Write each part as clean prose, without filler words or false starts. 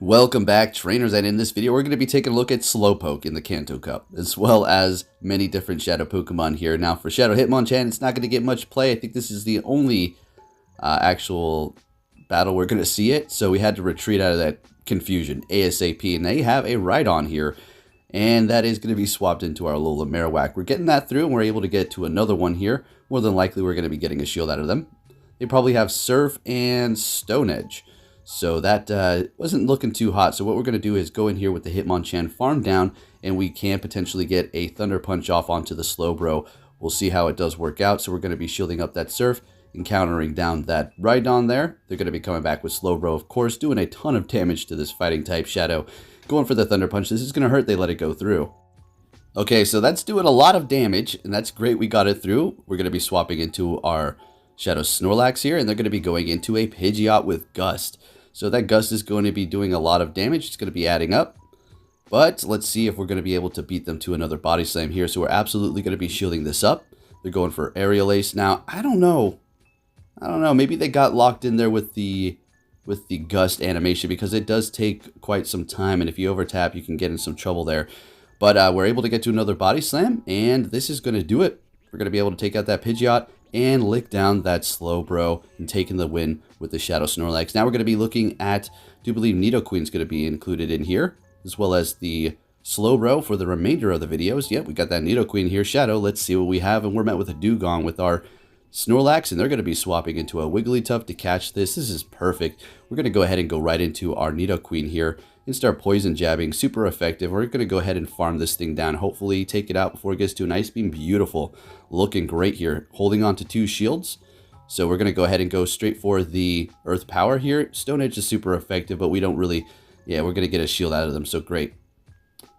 Welcome back, trainers, and in this video we're going to be taking a look at Slowpoke in the Kanto Cup, as well as many different Shadow Pokemon here. Now for Shadow Hitmonchan, it's not going to get much play. I think this is the only actual battle we're going to see it, so we had to retreat out of that confusion ASAP, and they have a Rhydon here, and that is going to be swapped into our Alola Marowak. We're getting that through, and we're able to get to another one here. More than likely we're going to be getting a shield out of them. They probably have Surf and Stone Edge. So that wasn't looking too hot. So what we're going to do is go in here with the Hitmonchan, farm down, and we can potentially get a Thunder Punch off onto the Slowbro. We'll see how it does work out. So we're going to be shielding up that Surf and countering down that Rhydon there. They're going to be coming back with Slowbro, of course, doing a ton of damage to this fighting type Shadow. Going for the Thunder Punch. This is going to hurt. They let it go through. Okay, so that's doing a lot of damage, and that's great. We got it through. We're going to be swapping into our Shadow Snorlax here, and they're going to be going into a Pidgeot with Gust. So that Gust is going to be doing a lot of damage. It's going to be adding up. But let's see if we're going to be able to beat them to another Body Slam here. So we're absolutely going to be shielding this up. They're going for Aerial Ace. Now, I don't know. Maybe they got locked in there with the Gust animation, because it does take quite some time. And if you overtap, you can get in some trouble there. But we're able to get to another Body Slam. And this is going to do it. We're going to be able to take out that Pidgeot and lick down that Slowbro and taking the win with the Shadow Snorlax. Now we're going to be looking at, I do believe Nidoqueen's going to be included in here, as well as the Slowbro for the remainder of the videos. Yep, we got that Nidoqueen here, Shadow. Let's see what we have, and we're met with a Dugong with our Snorlax, and they're going to be swapping into a Wigglytuff to catch this. This is perfect. We're going to go ahead and go right into our Nidoqueen here and start poison jabbing. Super effective. We're going to go ahead and farm this thing down. Hopefully take it out before it gets to an Ice Beam. Beautiful. Looking great here. Holding on to 2 shields. So we're going to go ahead and go straight for the Earth Power here. Stone Edge is super effective, but we don't really... Yeah, we're going to get a shield out of them, so great.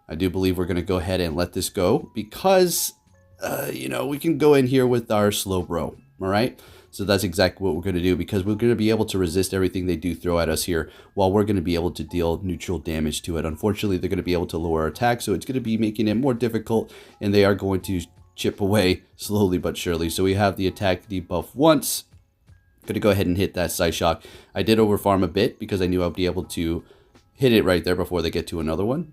I do believe we're going to go ahead and let this go because, we can go in here with our Slowbro, all right? So that's exactly what we're going to do, because we're going to be able to resist everything they do throw at us here, while we're going to be able to deal neutral damage to it. Unfortunately, they're going to be able to lower our attack, so it's going to be making it more difficult, and they are going to chip away slowly but surely. So we have the attack debuff once. Going to go ahead and hit that Psyshock. I did overfarm a bit because I knew I'd be able to hit it right there before they get to another one.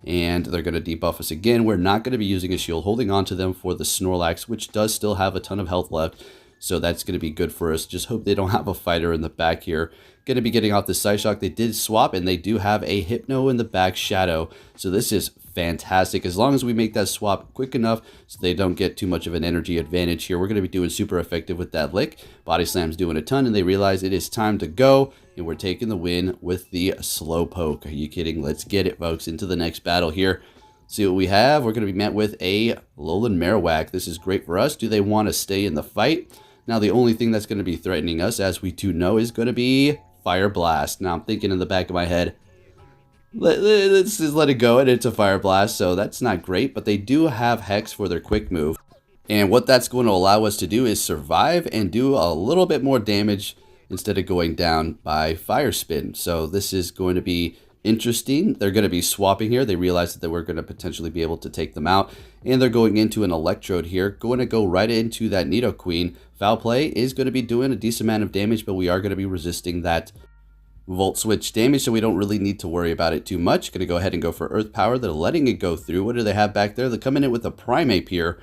And they're going to debuff us again. We're not going to be using a shield, holding on to them for the Snorlax, which does still have a ton of health left. So that's going to be good for us. Just hope they don't have a fighter in the back here. Going to be getting off the Psyshock. They did swap, and they do have a Hypno in the back, Shadow. So this is fantastic. As long as we make that swap quick enough so they don't get too much of an energy advantage here, we're going to be doing super effective with that lick. Body Slam's doing a ton, and they realize it is time to go, and we're taking the win with the Slowpoke. Are you kidding? Let's get it, folks, into the next battle here. See what we have. We're going to be met with a Alolan Marowak. This is great for us. Do they want to stay in the fight? Now, the only thing that's going to be threatening us, as we do know, is going to be Fire Blast. Now, I'm thinking in the back of my head, let's just let it go, and it's a Fire Blast, so that's not great, but they do have Hex for their quick move. And what that's going to allow us to do is survive and do a little bit more damage instead of going down by Fire Spin. So this is going to be interesting. They're going to be swapping here. They realize that we're going to potentially be able to take them out, and they're going into an Electrode here. Going to go right into that Nidoqueen. Foul Play is going to be doing a decent amount of damage, but we are going to be resisting that Volt Switch damage, so we don't really need to worry about it too much. Going to go ahead and go for Earth Power. They're letting it go through. What do they have back there? They're coming in with a Primeape here.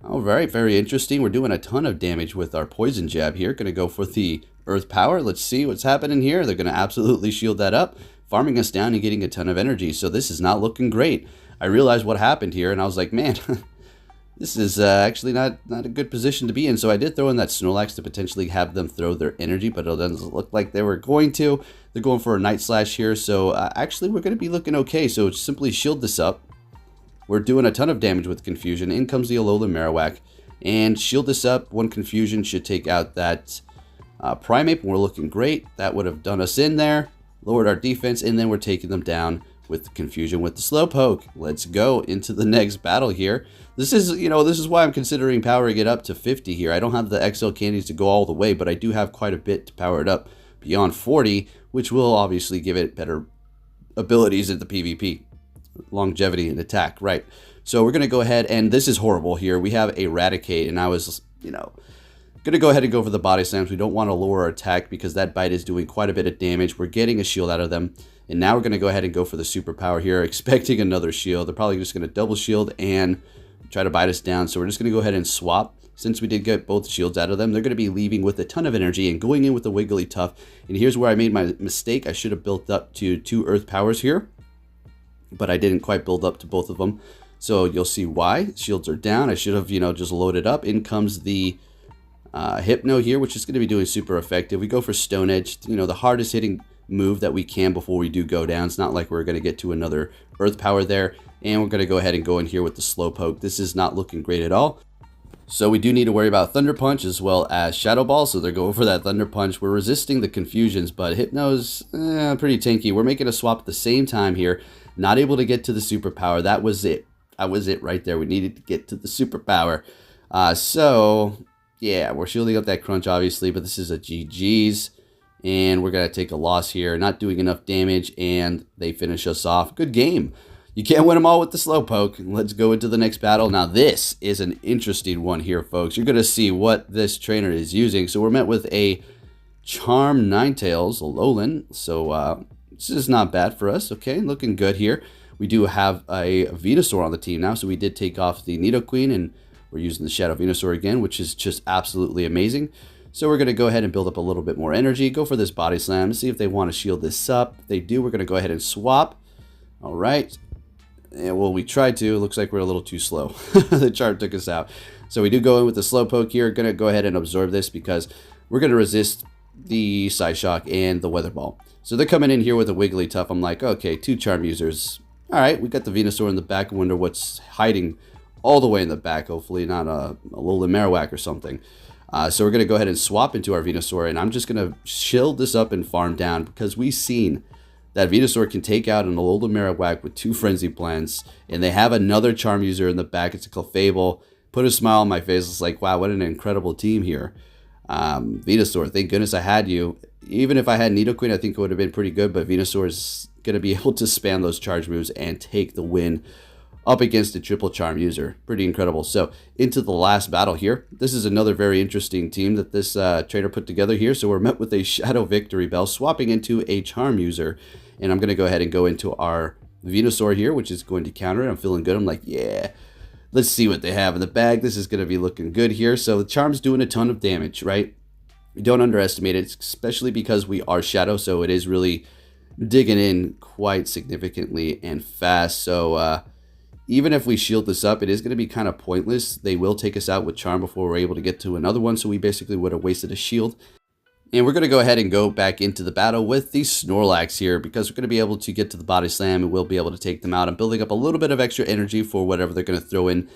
Oh, very, very interesting. We're doing a ton of damage with our Poison Jab here. Going to go for the Earth Power. Let's see what's happening here. They're going to absolutely shield that up, farming us down and getting a ton of energy. So this is not looking great. I realized what happened here, and I was like, man, this is actually not a good position to be in. So I did throw in that Snorlax to potentially have them throw their energy, but it doesn't look like they were going to. They're going for a Night Slash here, so actually we're going to be looking okay. So simply shield this up. We're doing a ton of damage with Confusion. In comes the Alolan Marowak, and shield this up. One Confusion should take out that Primeape, and we're looking great. That would have done us in there, lowered our defense, and then we're taking them down with the Confusion with the Slowpoke. Let's go into the next battle here. This is, this is why I'm considering powering it up to 50 here. I don't have the XL candies to go all the way, but I do have quite a bit to power it up beyond 40, which will obviously give it better abilities at the PvP. Longevity and attack, right? So we're going to go ahead, and this is horrible here. We have Eradicate, and I was, Going to go ahead and go for the body slams. We don't want to lower our attack because that bite is doing quite a bit of damage. We're getting a shield out of them. And now we're going to go ahead and go for the superpower here, expecting another shield. They're probably just going to double shield and try to bite us down. So we're just going to go ahead and swap. Since we did get both shields out of them, they're going to be leaving with a ton of energy and going in with a Wigglytuff. And here's where I made my mistake. I should have built up to 2 Earth powers here, but I didn't quite build up to both of them. So you'll see why. Shields are down. I should have, just loaded up. In comes the Hypno here, which is going to be doing super effective. We go for Stone Edge, the hardest hitting move that we can before we do go down. It's not like we're going to get to another Earth power there. And we're going to go ahead and go in here with the Slowpoke. This is not looking great at all. So we do need to worry about Thunder Punch as well as Shadow Ball. So they're going for that Thunder Punch. We're resisting the confusions, but Hypno's pretty tanky. We're making a swap at the same time here. Not able to get to the superpower. That was it. That was it right there. We needed to get to the superpower. So yeah, we're shielding up that Crunch obviously, but this is a GG's. And we're going to take a loss here. Not doing enough damage, and they finish us off. Good game. You can't win them all with the Slowpoke. Let's go into the next battle. Now, this is an interesting one here, folks. You're going to see what this trainer is using. So we're met with a Charm Ninetales, Alolan. So this is not bad for us. Okay, looking good here. We do have a Venusaur on the team now. So we did take off the Nidoqueen, and we're using the Shadow Venusaur again, which is just absolutely amazing. So we're going to go ahead and build up a little bit more energy. Go for this Body Slam. See if they want to shield this up. If they do, we're going to go ahead and swap. All right. And well, we tried to. Looks like we're a little too slow. The chart took us out. So we do go in with the Slowpoke here. Going to go ahead and absorb this because we're going to resist the Psyshock and the Weather Ball. So they're coming in here with a Wigglytuff. I'm like, okay, 2 Charm users. All right, we got the Venusaur in the back. I wonder what's hiding all the way in the back. Hopefully not a Alolan Marowak or something. So we're going to go ahead and swap into our Venusaur. And I'm just going to shield this up and farm down because we've seen that Venusaur can take out an Alolan Marowak with 2 Frenzy Plants, and they have another Charm user in the back. It's a Clefable. Put a smile on my face. It's like, wow, what an incredible team here. Venusaur, thank goodness I had you. Even if I had Nidoqueen, I think it would have been pretty good, but Venusaur is going to be able to spam those charge moves and take the win up against a triple Charm user. Pretty incredible. So into the last battle here. This is another very interesting team that this trainer put together here. So we're met with a Shadow Victory Bell, swapping into a Charm user. And I'm going to go ahead and go into our Venusaur here, which is going to counter it. I'm feeling good. I'm like, yeah, let's see what they have in the bag. This is going to be looking good here. So the Charm's doing a ton of damage, right? Don't underestimate it, especially because we are Shadow. So it is really digging in quite significantly and fast. So even if we shield this up, it is going to be kind of pointless. They will take us out with Charm before we're able to get to another one. So we basically would have wasted a shield. And we're going to go ahead and go back into the battle with the Snorlax here because we're going to be able to get to the Body Slam and we'll be able to take them out. I'm building up a little bit of extra energy for whatever they're going to throw in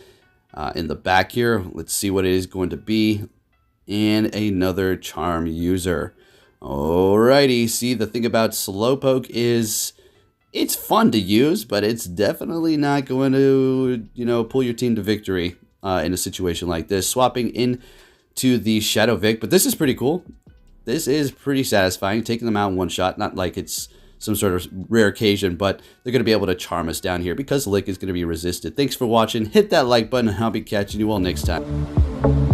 the back here. Let's see what it is going to be. And another Charm user. Alrighty, see, the thing about Slowpoke is it's fun to use, but it's definitely not going to, pull your team to victory in a situation like this. Swapping in to the Shadow Vic, but this is pretty cool. This is pretty satisfying, taking them out in one shot. Not like it's some sort of rare occasion, but they're going to be able to charm us down here because Lick is going to be resisted. Thanks for watching. Hit that like button, and I'll be catching you all next time.